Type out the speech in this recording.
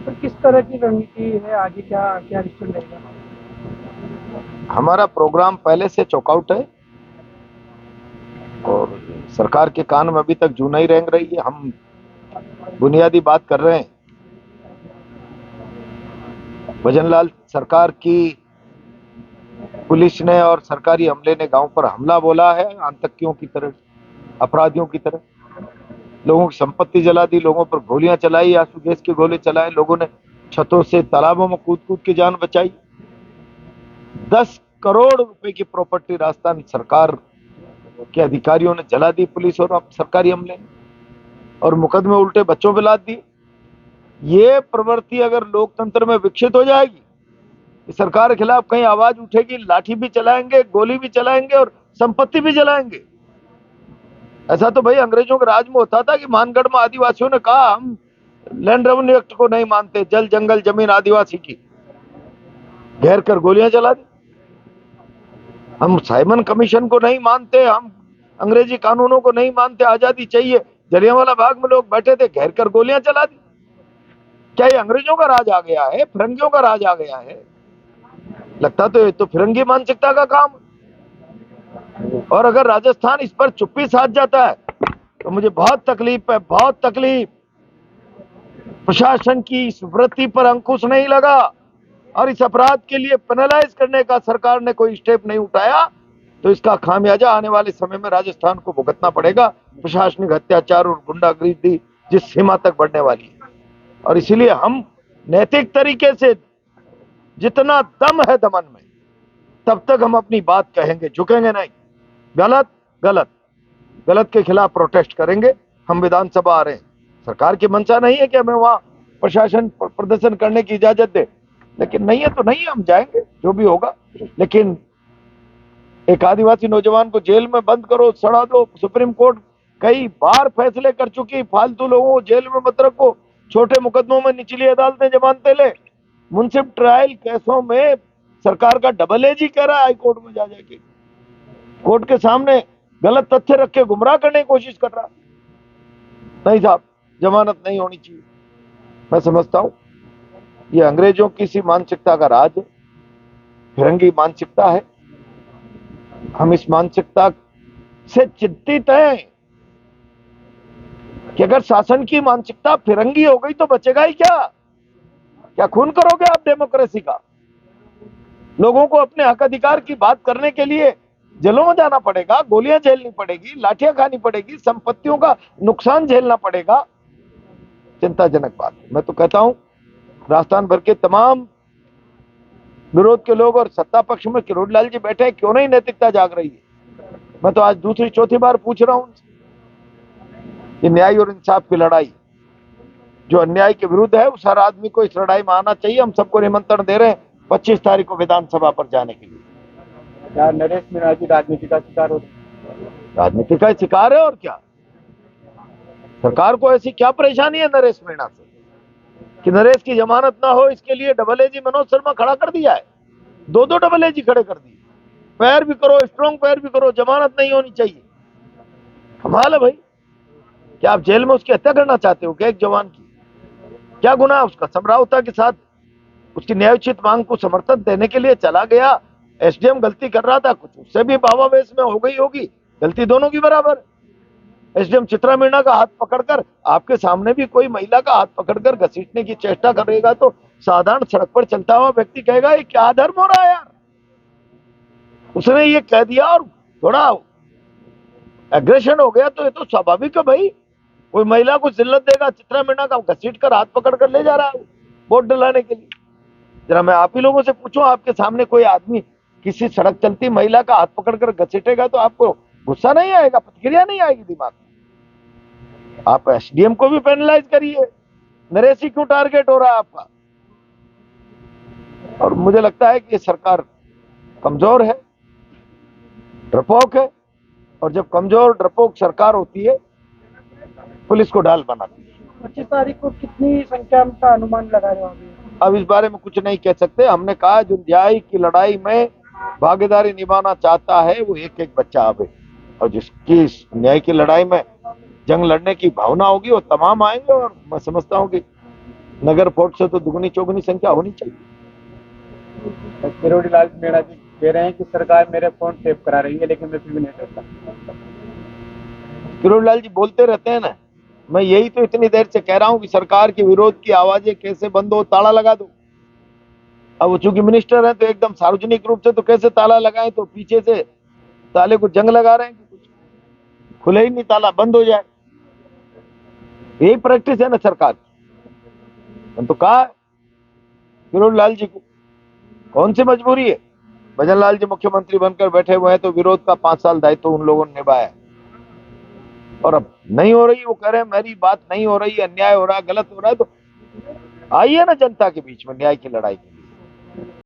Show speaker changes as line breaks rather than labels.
तो किस तरह की रणनीति है आगे, क्या क्या डिसीजन रहेगा?
हमारा प्रोग्राम पहले से चौकआउट है और सरकार के कान में अभी तक जू नहीं रेंग रही है। हम बुनियादी बात कर रहे हैं। भजनलाल, सरकार की पुलिस ने और सरकारी अमले ने गांव पर हमला बोला है, आतंकियों की तरह, अपराधियों की तरह। लोगों की संपत्ति जला दी, लोगों पर गोलियां चलाई, आंसू गैस के गोले चलाए, लोगों ने छतों से तालाबों में कूद कूद के जान बचाई। 10 करोड़ रुपए की प्रॉपर्टी राजस्थान सरकार के अधिकारियों ने जला दी, पुलिस और सरकारी अमले ने, और मुकदमे उल्टे बच्चों पे लाद दिए। ये प्रवृत्ति अगर लोकतंत्र में विकसित हो जाएगी, सरकार के खिलाफ कहीं आवाज उठेगी, लाठी भी चलाएंगे, गोली भी चलाएंगे और संपत्ति भी जलाएंगे। ऐसा तो भाई अंग्रेजों के राज में होता था कि मानगढ़ में आदिवासियों ने कहा हम लैंड रेवेन्यू एक्ट को नहीं मानते, जल जंगल जमीन आदिवासी की, घेर कर गोलियां चला दी। हम साइमन कमीशन को नहीं मानते, हम अंग्रेजी कानूनों को नहीं मानते, आजादी चाहिए। जलियांवाला बाग में लोग बैठे थे, घेर कर गोलियां चला दी। क्या ये अंग्रेजों का राज आ गया है, फिरंगियों का राज आ गया है? लगता तो ये तो फिरंगी मानसिकता का काम। और अगर राजस्थान इस पर चुप्पी साध जाता है तो मुझे बहुत तकलीफ है, बहुत तकलीफ। प्रशासन की इस वृत्ति पर अंकुश नहीं लगा और इस अपराध के लिए पेनलाइज करने का सरकार ने कोई स्टेप नहीं उठाया, तो इसका खामियाजा आने वाले समय में राजस्थान को भुगतना पड़ेगा। प्रशासनिक अत्याचार और गुंडागर्दी जिस सीमा तक बढ़ने वाली है, और इसीलिए हम नैतिक तरीके से, जितना दम है दमन में, तब तक हम अपनी बात कहेंगे, झुकेंगे नहीं। गलत, गलत, गलत के खिलाफ प्रोटेस्ट करेंगे। हम विधानसभा आ रहे हैं, सरकार की मंशा नहीं है कि हमें वहां प्रशासन प्रदर्शन करने की इजाजत दे, लेकिन नहीं है तो नहीं है, हम जाएंगे जो भी होगा। लेकिन एक आदिवासी नौजवान को जेल में बंद करो, सड़ा दो, सुप्रीम कोर्ट कई बार फैसले कर चुकी, फालतू लोगों को जेल में मत रखो, छोटे मुकदमों में निचली अदालतें जमानतें ले। मुंसिफ ट्रायल केसों में सरकार का डबल एज ही कह रहा है हाई कोर्ट में जा जाके, कोर्ट के सामने गलत तथ्य रख के गुमराह करने की कोशिश कर रहा। नहीं साहब, जमानत नहीं होनी चाहिए। मैं समझता हूं ये अंग्रेजों की सी मानसिकता का राज है, फिरंगी मानसिकता है। हम इस मानसिकता से चिंतित हैं कि अगर शासन की मानसिकता फिरंगी हो गई तो बचेगा ही क्या? क्या खून करोगे आप डेमोक्रेसी का? लोगों को अपने हक अधिकार की बात करने के लिए जेलों में जाना पड़ेगा, गोलियां झेलनी पड़ेगी, लाठियां खानी पड़ेगी, संपत्तियों का नुकसान झेलना पड़ेगा। चिंताजनक बात है। मैं तो कहता हूं राजस्थान भर के तमाम विरोध के लोग और सत्ता पक्ष में किरोड़लाल जी बैठे हैं, क्यों नहीं नैतिकता जाग रही है? मैं तो आज दूसरी चौथी बार पूछ रहा हूं कि न्याय और इंसाफ की लड़ाई जो अन्याय के विरुद्ध है, उस हर आदमी को इस लड़ाई में आना चाहिए। हम सबको निमंत्रण दे रहे हैं 25 तारीख को विधानसभा पर जाने के लिए।
क्या नरेश मीणा जी राजनीति का शिकार हो?
राजनीति का शिकार है और क्या। सरकार को ऐसी क्या परेशानी है नरेश मीणा से कि नरेश की जमानत ना हो, इसके लिए डबल एजी मनोज शर्मा खड़ा कर दिया है, दो दो डबल एजी खड़े कर दिए। पैर भी करो, स्ट्रॉन्ग पैर भी करो, जमानत नहीं होनी चाहिए। कमाल है भाई। क्या आप जेल में उसकी हत्या करना चाहते हो क्या एक जवान की? क्या गुनाह है उसका? समरावता के साथ उसकी न्यायोचित मांग को समर्थन देने के लिए चला गया। एसडीएम गलती कर रहा था, कुछ उससे भी भावावेश में हो गई होगी, गलती दोनों की बराबर। एसडीएम चित्रा मीणा का हाथ पकड़कर, आपके सामने भी कोई महिला का हाथ पकड़कर घसीटने की चेष्टा करेगा तो साधारण सड़क पर चलता हुआ व्यक्ति कहेगा ये क्या धर्म हो रहा है यार। उसने ये कह दिया और थोड़ा एग्रेशन हो गया तो ये तो स्वाभाविक है भाई। कोई महिला को जिल्लत देगा, चित्रा मीणा का घसीट कर हाथ पकड़ कर ले जा रहा है वोट डलाने के लिए। जरा मैं आप ही लोगों से पूछूं, आपके सामने कोई आदमी किसी सड़क चलती महिला का हाथ पकड़कर घसीटेगा तो आपको गुस्सा नहीं आएगा, प्रतिक्रिया नहीं आएगी दिमाग में? आप एसडीएम को भी पेनलाइज करिए, नरेश ही क्यों टारगेट हो रहा है आपका? और मुझे लगता है कि ये सरकार कमजोर है, डरपोक है, और जब कमजोर डरपोक सरकार होती है, पुलिस को ढाल बनाती है।
25 तारीख को कितनी संख्या का अनुमान लगा रहे हो अभी?
अब इस बारे में कुछ नहीं कह सकते। हमने कहा जो न्याय की लड़ाई में भागीदारी निभाना चाहता है वो एक एक बच्चा आवे, और जिसकी न्याय की लड़ाई में जंग लड़ने की भावना होगी वो तमाम आएंगे। और मैं समझता हूँ कि नगर फोर्ट से तो दुगनी चौगुनी संख्या होनी चाहिए।
किरोड़ी लाल मीणा जी कह रहे हैं कि सरकार मेरे फोन टेप करा रही है, लेकिन मैं फिर भी नहीं करता।
किरोड़ी लाल जी बोलते रहते हैं ना, मैं यही तो इतनी देर से कह रहा हूं कि सरकार के विरोध की आवाजें कैसे बंद हो, ताला लगा दो। अब वो चूंकि मिनिस्टर है तो एकदम सार्वजनिक रूप से तो कैसे ताला लगाएं, तो पीछे से ताले को जंग लगा रहे हैं कि कुछ खुले ही नहीं, ताला बंद हो जाए। यही प्रैक्टिस है ना सरकार की। तो कहा किरोड़ी लाल जी को कौन सी मजबूरी है? भजन लाल जी मुख्यमंत्री बनकर बैठे हुए हैं तो विरोध का 5 साल दायित्व उन लोगों ने निभाया, और अब नहीं हो रही, वो कह रहे हैं मेरी बात नहीं हो रही, अन्याय हो रहा है, गलत हो रहा है, तो आइए ना जनता के बीच में न्याय की लड़ाई के लिए।